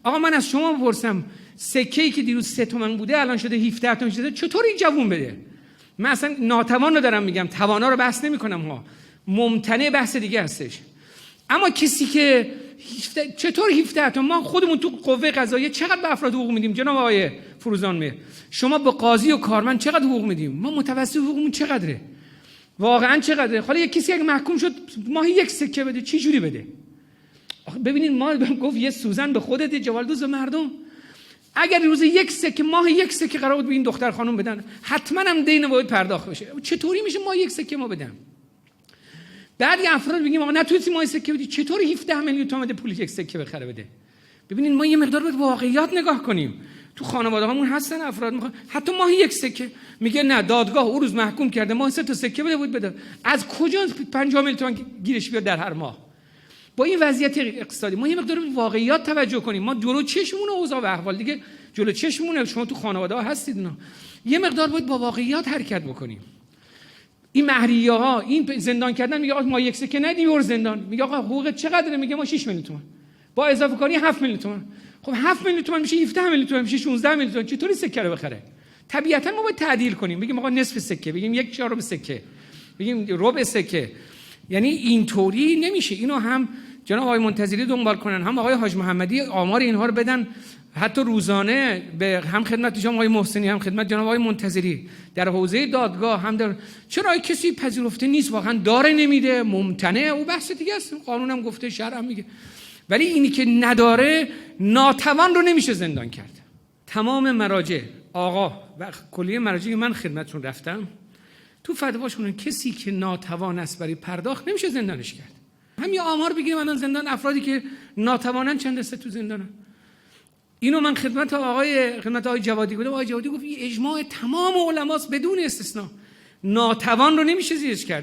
آقا من از شما بپرسم سکه‌ای که دیروز 3 تومن بوده الان شده 17 تومن شده، چطور این جوون بده؟ من اصلا ناتوان رو دارم میگم، توانا رو بحث نمی‌کنم ها، ممتنع بحث دیگه هستش. اما کسی که چطور 17 تومن، ما خودمون تو قوه قضاییه چقدر به افراد حقوق میدیم جناب آقای فروزان؟ شما به قاضی و کارمند چقدر حقوق میدیم؟ ما متوسط حقوقمون چقدره؟ واقعا چقدره؟ حالا یک کسی اگه محکوم شد ماهی 1 سکه بده، چی جوری بده؟ ببینید ما گفت یه سوزن به خودت، یه جوالدوز به مردم. اگر روز 1 سکه، ماه 1 سکه قرار بود به این دختر خانم بدن، حتما هم دین باید پرداخت بشه. چطوری میشه ما 1 سکه ما بدم؟ بعد یه افراد بگیم آقا نتونستی ما 1 سکه بدی، چطوری 17 میلیون تومان پول 1 سکه بخره بده؟ ببینید ما یه مقدار باید واقعیات نگاه کنیم. تو خانواده هامون هستن افراد میخوان حتی ماه 1 سکه، میگه نه دادگاه اون روز محکوم کرده ماه 3 تا سکه بده. از کجا 50 میلیون تومان گیرش بیاد در هر ماه؟ با این وضعیت اقتصادی ما یه مقدار واقعیات توجه کنیم. ما جلو چشمون اوضاع و احوال دیگه جلو چشمون، شما تو خانواده ها هستید، اینا یه مقدار باید با واقعیات حرکت بکنیم. این مهریه ها، این زندان کردن، میگه آقا ما 1 سکه ندیم ور زندان، میگه آقا حقوقت چقدره؟ میگه ما 6 میلیون تومان، با اضافه کاری 7 میلیون تومان. خب 7 میلیون تومان میشه 17 میلیون تومان، میشه 16 میلیون تومان. چطوری سکه رو بخره؟ طبیعتا ما باید تعدیل کنیم، بگیم آقا نصف سکه، بگیم 1/4 سکه، بگیم ربع سکه. یعنی اینطوری نمیشه. اینو هم جناب آقای منتظری دنبال کنن، هم آقای حاج محمدی آمار اینها رو بدن، حتی روزانه به هم خدمت جناب آقای محسنی، هم خدمت جناب آقای منتظری در حوزه دادگاه، هم در چرا کسی پذیرفته نیست واقعا داره نمیده، ممتنع، او بحث دیگه است، قانون هم گفته، شرع هم میگه. ولی اینی که نداره، ناتوان رو نمیشه زندان کرد. تمام مراجع آقا و کلیه مراجعی من خدمتشون رفتم، تو فتواشون کسی که ناتوان است برای پرداخت نمیشه زندانش کرد. همین آمار بگیریم الان زندان افرادی که ناتوانن چند دسته تو زندانن. اینو من خدمت آقای جوادی گفتم، آقای جوادی گفت این اجماع تمام علماست بدون استثنا، ناتوان رو نمیشه زیرش کرد.